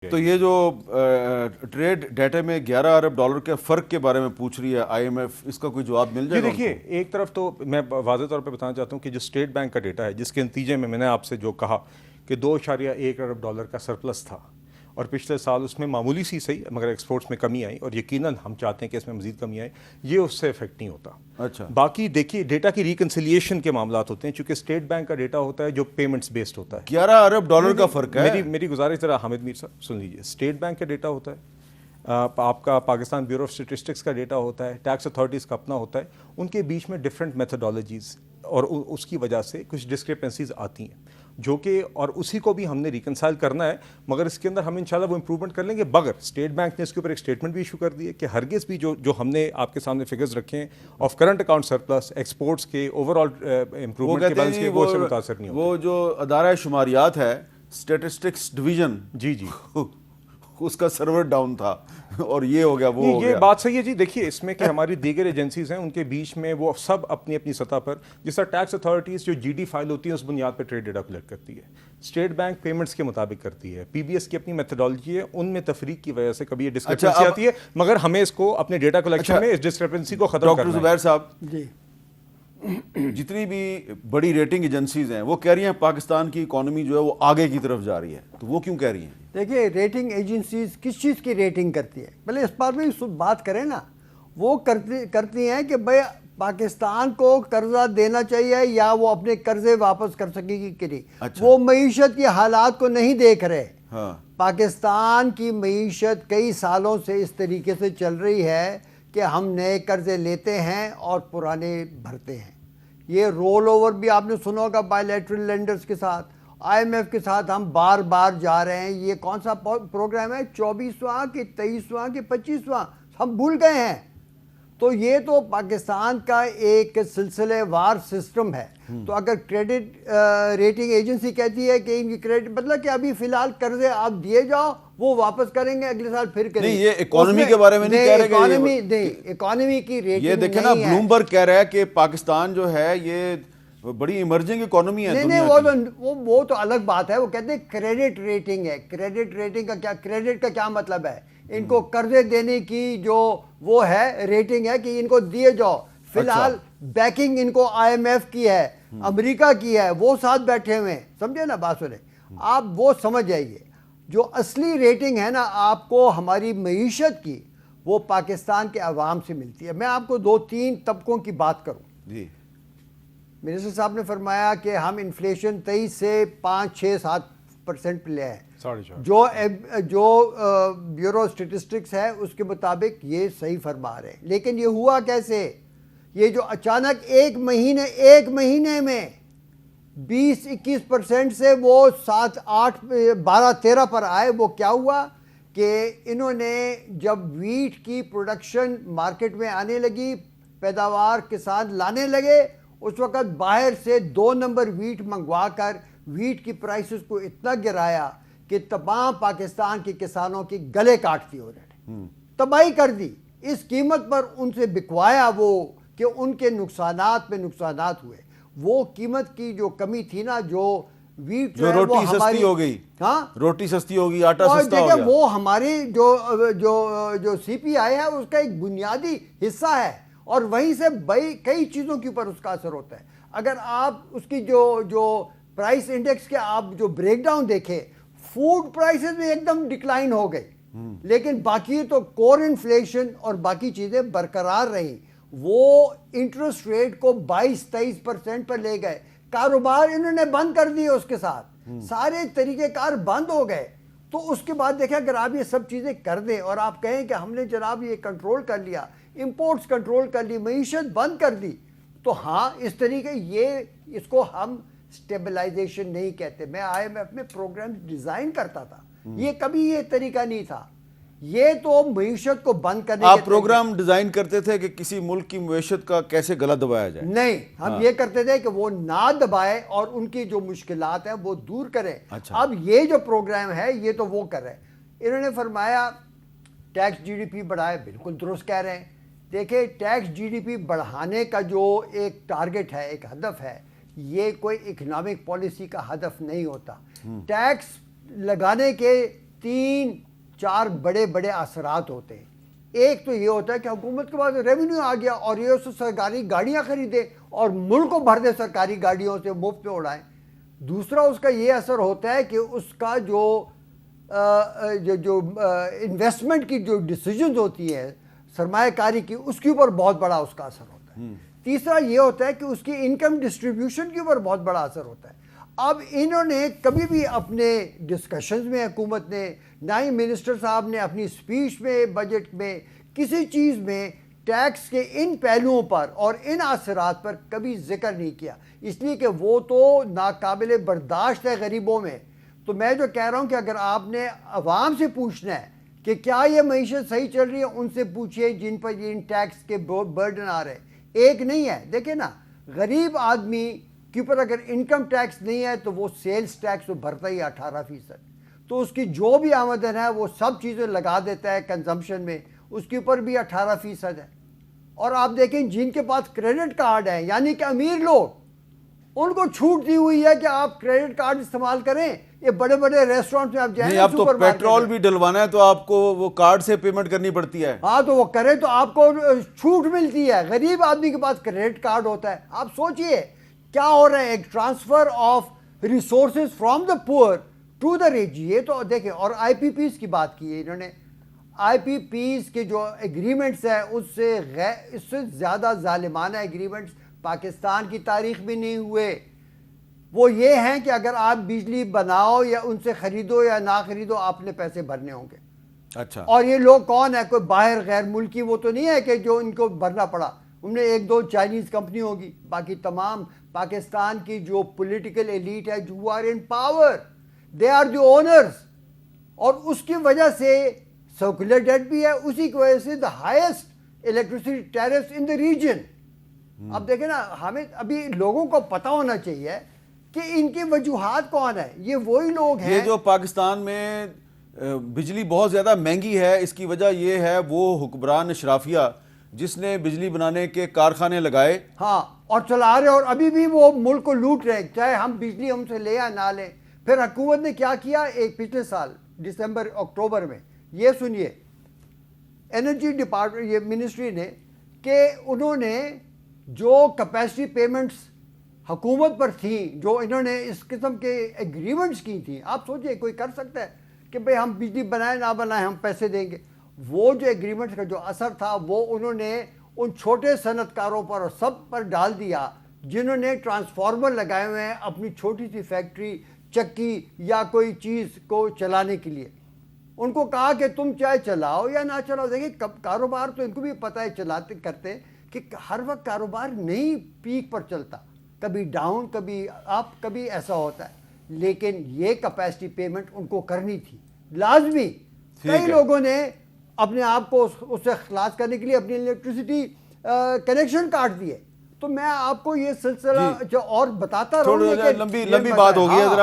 تو یہ جو ٹریڈ ڈیٹا میں $11 ارب کے فرق کے بارے میں پوچھ رہی ہے آئی ایم ایف، اس کا کوئی جواب مل جائے گا؟ دیکھیے، ایک طرف تو میں واضح طور پہ بتانا چاہتا ہوں کہ جو اسٹیٹ بینک کا ڈیٹا ہے، جس کے نتیجے میں نے آپ سے جو کہا کہ $2.1 ارب کا سرپلس تھا، اور پچھلے سال اس میں معمولی سی صحیح مگر ایکسپورٹس میں کمی آئی، اور یقیناً ہم چاہتے ہیں کہ اس میں مزید کمی آئے، یہ اس سے افیکٹ نہیں ہوتا۔ اچھا، باقی دیکھیے ڈیٹا کی ریکنسیلیشن کے معاملات ہوتے ہیں، چونکہ اسٹیٹ بینک کا ڈیٹا ہوتا ہے جو پیمنٹس بیسڈ ہوتا ہے۔ $11 ارب کا فرق ہے۔ میری گزارش ذرا حامد میر صاحب سن لیجیے، اسٹیٹ بینک کا ڈیٹا ہوتا ہے، آپ کا پاکستان بیورو آف اسٹیٹسٹکس کا ڈیٹا ہوتا ہے، ٹیکس اتھارٹیز کا اپنا ہوتا ہے، ان کے بیچ میں ڈفرینٹ میتھڈالوجیز اور اس کی وجہ سے کچھ ڈسکرپنسیز آتی ہیں، جو کہ اور اسی کو بھی ہم نے ریکنسائل کرنا ہے، مگر اس کے اندر ہم انشاءاللہ وہ امپروومنٹ کر لیں گے۔ مگر اسٹیٹ بینک نے اس کے اوپر ایک اسٹیٹمنٹ بھی ایشو کر دی ہے کہ ہرگز بھی جو ہم نے آپ کے سامنے فگرز رکھے ہیں of current account surplus, exports کے اوور آل امپروومنٹ کے بیلنس کے، وہ اس سے متاثر نہیں ہوتے۔ وہ جو ادارہ شماریات ہے اسٹیٹسٹکس ڈویژن، جی اس کا سرور ڈاؤن تھا اور یہ ہو گیا وہ ہو یہ گیا۔ بات صحیح ہے جی۔ دیکھیے اس میں کہ ہماری دیگر ایجنسیز ہیں، ان کے بیچ میں وہ سب اپنی اپنی سطح پر، جس طرح ٹیکس اتھارٹیز جو جی ڈی فائل ہوتی ہے اس بنیاد پہ ٹریڈ ڈیٹا کلیکٹ کرتی ہے، اسٹیٹ بینک پیمنٹس کے مطابق کرتی ہے، پی بی ایس کی اپنی میتھڈالوجی ہے، ان میں تفریق کی وجہ سے کبھی یہ ڈسکرپنسی آتی ہے، مگر ہمیں اس کو اپنے ڈیٹا کلیکشن میں اس ڈسکرپنسی کو ختم کرنا ہے۔ ڈاکٹر زبیر صاحب، جی، جتنی بھی بڑی ریٹنگ ایجنسیز ہیں وہ کہہ رہی ہیں پاکستان کی اکانومی جو ہے وہ آگے کی طرف جا رہی ہے، تو وہ کیوں کہہ رہی ہیں؟ دیکھیے ریٹنگ ایجنسیز کس چیز کی ریٹنگ کرتی ہے، پہلے اس بات میں بات کریں نا۔ وہ کرتی ہیں کہ بھئی پاکستان کو قرضہ دینا چاہیے یا وہ اپنے قرضے واپس کر سکے گی کہ نہیں۔ وہ معیشت کی حالات کو نہیں دیکھ رہے۔ پاکستان کی معیشت کئی سالوں سے اس طریقے سے چل رہی ہے کہ ہم نئے قرضے لیتے ہیں اور پرانے بھرتے ہیں۔ یہ رول اوور بھی آپ نے سنا ہوگا بائی لیٹرل لینڈرز کے ساتھ، آئی ایم ایف کے ساتھ ہم بار بار جا رہے ہیں۔ یہ کون سا پروگرام ہے، 24واں کہ 23واں کہ 25واں، ہم بھول گئے ہیں۔ تو یہ تو پاکستان کا ایک سلسلے وار سسٹم ہے۔ تو اگر کریڈٹ ریٹنگ ایجنسی کہتی ہے کہ ان کی کریڈٹ مطلب کہ ابھی فی الحال قرضے آپ دیے جاؤ، وہ واپس کریں گے اگلے سال پھر کریں گے۔ نہیں، یہ اکانومی کے بارے میں نہیں کہہ رہے کہ اکانومی کی ریٹنگ یہ دیکھیں نا، بلومبرگ کہہ رہا ہے کہ پاکستان جو ہے یہ بڑی ایمرجنگ اکانومی ہے دنیا کی۔ وہ تو الگ بات ہے، وہ کہتے ہیں کریڈٹ ریٹنگ ہے۔ کریڈٹ ریٹنگ کا کیا، کریڈٹ کا کیا مطلب ہے؟ ان کو قرضے دینے کی جو وہ ہے ریٹنگ ہے کہ ان کو دیے جاؤ۔ فی الحال بیکنگ ان کو آئی ایم ایف کی ہے، امریکہ کی ہے، وہ ساتھ بیٹھے ہوئے ہیں، سمجھے نا بات سنے۔ آپ وہ سمجھ جائیے، جو اصلی ریٹنگ ہے نا آپ کو ہماری معیشت کی، وہ پاکستان کے عوام سے ملتی ہے۔ میں آپ کو 2-3 طبقوں کی بات کروں۔ جی، منسٹر صاحب نے فرمایا کہ ہم انفلیشن 23 سے 5-6-7% پہ لے آئے۔ جو بیورو اسٹیٹسٹکس ہے اس کے مطابق یہ صحیح فرما رہے ہیں، لیکن یہ ہوا کیسے؟ یہ جو اچانک ایک مہینے میں 20-21% سے وہ 7-8-12-13 پر آئے، وہ کیا ہوا کہ انہوں نے جب ویٹ کی پروڈکشن مارکیٹ میں آنے لگی، پیداوار کسان لانے لگے، اس وقت باہر سے 2 نمبر ویٹ منگوا کر ویٹ کی پرائسز کو اتنا گرایا کہ تمام پاکستان کے کسانوں کی گلے کاٹ دی، انہوں نے تباہی کر دی۔ اس قیمت پر ان سے بکوایا وہ کہ ان کے نقصانات پہ نقصانات ہوئے۔ وہ قیمت کی جو کمی تھی نا، جو ویٹ جو روٹی سستی ہو گئی، ہاں روٹی سستی ہوگی، آٹا سستا ہو گیا، وہ ہماری جو سی پی آئی ہے اس کا ایک بنیادی حصہ ہے، اور وہیں سے کئی چیزوں کے اوپر اس کا اثر ہوتا ہے۔ اگر آپ اس کی جو پرائس انڈیکس کے آپ جو بریک ڈاؤن دیکھیں، فوڈ پرائسز میں ایک دم ڈکلائن ہو گئی، لیکن باقی تو کور انفلیشن اور باقی چیزیں برقرار رہیں۔ وہ انٹرسٹ ریٹ کو 22-23% پر لے گئے، کاروبار انہوں نے بند کر دیے، اس کے ساتھ سارے طریقہ کار بند ہو گئے۔ تو اس کے بعد دیکھیں اگر آپ یہ سب چیزیں کر دیں اور آپ کہیں کہ ہم نے جناب یہ کنٹرول کر لیا، امپورٹس کنٹرول کر لی، معیشت بند کر دی، تو ہاں اس طریقے اس کو ہم اسٹیبلائزیشن نہیں کہتے۔ میں آئی ایم ایف میں پروگرام ڈیزائن کرتا تھا، یہ کبھی یہ طریقہ نہیں تھا، یہ تو معیشت کو بند کرنے آپ پروگرام ڈیزائن کرتے تھے کہ کسی ملک کی معیشت کا کیسے گلا دبایا جائے؟ نہیں، ہم یہ کرتے تھے کہ وہ نہ دبائے اور ان کی جو مشکلات ہیں وہ دور کریں۔ اب یہ جو پروگرام ہے یہ تو وہ کر رہے ہیں۔ انہوں نے فرمایا ٹیکس جی ڈی پی بڑھائے، بالکل درست کہہ رہے ہیں۔ دیکھیں ٹیکس جی ڈی پی بڑھانے کا جو ایک ٹارگٹ ہے، ایک ہدف ہے، یہ کوئی اکنامک پالیسی کا ہدف نہیں ہوتا۔ ٹیکس لگانے کے تین چار بڑے بڑے اثرات ہوتے ہیں. ایک تو یہ ہوتا ہے کہ حکومت کے پاس ریونیو آ گیا اور یہ اس سے سرکاری گاڑیاں خریدے اور ملک کو بھر دے سرکاری گاڑیوں سے مفت میں اڑائیں. دوسرا اس کا یہ اثر ہوتا ہے کہ اس کا جو انویسٹمنٹ کی جو ڈیسیجنز ہوتی ہیں سرمایہ کاری کی, اس کے اوپر بہت بڑا اس کا اثر ہوتا ہے. تیسرا یہ ہوتا ہے کہ اس کی انکم ڈسٹریبیوشن کے اوپر بہت بڑا اثر ہوتا ہے. اب انہوں نے کبھی بھی اپنے ڈسکشنز میں حکومت نے, نہ ہی منسٹر صاحب نے اپنی اسپیچ میں, بجٹ میں, کسی چیز میں ٹیکس کے ان پہلوؤں پر اور ان اثرات پر کبھی ذکر نہیں کیا, اس لیے کہ وہ تو ناقابل برداشت ہے غریبوں میں. تو میں جو کہہ رہا ہوں کہ اگر آپ نے عوام سے پوچھنا ہے کہ کیا یہ معیشت صحیح چل رہی ہے, ان سے پوچھئے جن پر ان ٹیکس کے برڈن آ رہے ہیں. ایک نہیں ہے, دیکھیں نا, غریب آدمی کے اوپر اگر انکم ٹیکس نہیں ہے تو وہ سیلز ٹیکس تو بھرتا ہی 18%, تو اس کی جو بھی آمدن ہے وہ سب چیزیں لگا دیتا ہے کنزمپشن میں, اس کے اوپر بھی 18% ہے. اور آپ دیکھیں جن کے پاس کریڈٹ کارڈ ہے, یعنی کہ امیر لوگ, ان کو چھوٹ دی ہوئی ہے کہ آپ کریڈٹ کارڈ استعمال کریں. یہ بڑے بڑے ریسٹورنٹ میں آپ جائیں, اب تو پیٹرول بھی ڈلوانا ہے تو آپ کو وہ کارڈ سے پیمنٹ کرنی پڑتی ہے. ہاں تو وہ کریں تو آپ کو چھوٹ ملتی ہے. غریب آدمی کے پاس کریڈٹ کارڈ ہوتا ہے. آپ سوچئے کیا ہو رہا ہے, ایک transfer of resources from the پور ٹو دا ریچ. یہ تو دیکھیں, اور آئی پی پیز کی بات کی ہے انہوں نے. آئی پی پیز کے جو ایگریمنٹس ہیں اس سے زیادہ ظالمانہ ایگریمنٹس پاکستان کی تاریخ میں نہیں ہوئے. وہ یہ ہیں کہ اگر آپ بجلی بناؤ یا ان سے خریدو یا نہ خریدو, آپ نے پیسے بھرنے ہوں گے. اچھا, اور یہ لوگ کون ہے, کوئی باہر غیر ملکی وہ تو نہیں ہے کہ جو ان کو بھرنا پڑا. ان میں ایک دو چائنیز کمپنی ہوگی, باقی تمام پاکستان کی جو پولیٹیکل ایلیٹ ہے, جو are in power, they are the owners. اور اس کی وجہ سے سرکولر ڈیٹ بھی ہے, اسی کی وجہ سے the highest electricity tariffs in the region. اب دیکھیں نا, ہمیں ابھی لوگوں کو پتہ ہونا چاہیے کہ ان کی وجوہات کون ہے. یہ وہی لوگ ہیں, یہ جو پاکستان میں بجلی بہت زیادہ مہنگی ہے, اس کی وجہ یہ ہے وہ حکمران اشرافیہ جس نے بجلی بنانے کے کارخانے لگائے, ہاں, اور چلا رہے, اور ابھی بھی وہ ملک کو لوٹ رہے, چاہے ہم بجلی ہم سے لے یا نہ لیں. پھر حکومت نے کیا کیا ایک پچھلے سال دسمبر اکتوبر میں, یہ سنیے, انرجی ڈپارٹمنٹ, یہ منسٹری نے, کہ انہوں نے جو کیپیسٹی پیمنٹس حکومت پر تھیں, جو انہوں نے اس قسم کے ایگریمنٹس کی تھیں. آپ سوچئے کوئی کر سکتا ہے کہ بھئی ہم بجلی بنائیں نہ بنائیں ہم پیسے دیں گے. وہ جو ایگریمنٹس کا جو اثر تھا وہ انہوں نے ان چھوٹے صنعت کاروں پر اور سب پر ڈال دیا جنہوں نے ٹرانسفارمر لگائے ہوئے ہیں اپنی چھوٹی سی فیکٹری, چکی یا کوئی چیز کو چلانے کے لیے. ان کو کہا کہ تم چاہے چلاؤ یا نہ چلاؤ. دیکھیں کاروبار تو ان کو بھی پتہ ہے چلاتے کرتے کہ ہر وقت کاروبار نہیں پیک پر چلتا, کبھی ڈاؤن, کبھی اپ, کبھی ایسا ہوتا ہے. لیکن یہ کیپیسٹی پیمنٹ ان کو کرنی تھی لازمی. کئی لوگوں نے اپنے آپ کو اس سے خلاص کرنے کے لیے اپنی الیکٹریسٹی کنیکشن کاٹ دیے. تو میں آپ کو یہ سلسلہ جو اور بتاتا رہوں, لمبی بات ہو گئی ہے.